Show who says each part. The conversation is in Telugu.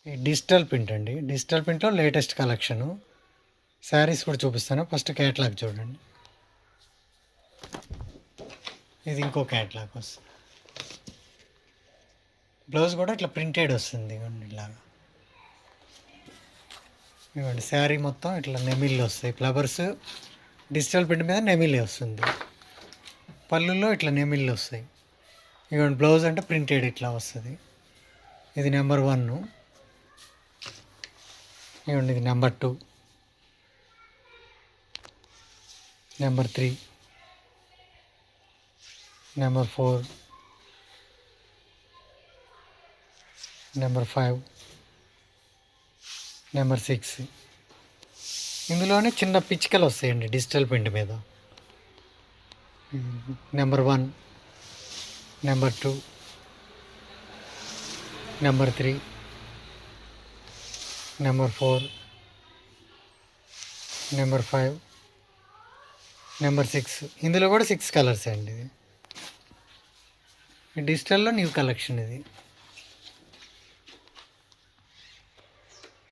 Speaker 1: ఈ డిజిటల్ ప్రింట్ అండి. డిజిటల్ ప్రింట్‌లో లేటెస్ట్ కలెక్షను. శారీస్ కూడా చూపిస్తాను. ఫస్ట్ క్యాటలాగ్ చూడండి. ఇది ఇంకో క్యాటలాగ్ వస్తుంది. బ్లౌజ్ కూడా ఇట్లా ప్రింటెడ్ వస్తుంది ఇగోండి ఇలాగా. ఇవ్వండి శారీ మొత్తం ఇట్లా నెమిళ్ళు వస్తాయి. ఫ్లవర్స్ డిజిటల్ ప్రింట్ మీద నెమిలి వస్తుంది. పళ్ళుల్లో ఇట్లా నెమిళ్ళు వస్తాయి. ఇవ్వండి బ్లౌజ్ అంటే ప్రింటెడ్ ఇట్లా వస్తుంది. ఇది నెంబర్ 1. ఇవ్వండి ఇది number 2, number 3, number 4, number 5, number 6. ఇందులోనే చిన్న పిచ్చికలు వస్తాయండి డిజిటల్ ప్రింట్ మీద. Number 1, number 2, number 3, number 4, number 5, number 6. ఇందులో కూడా 6 కలర్స్ అండి. ఇది డిజిటల్లో న్యూ కలెక్షన్ ఇది.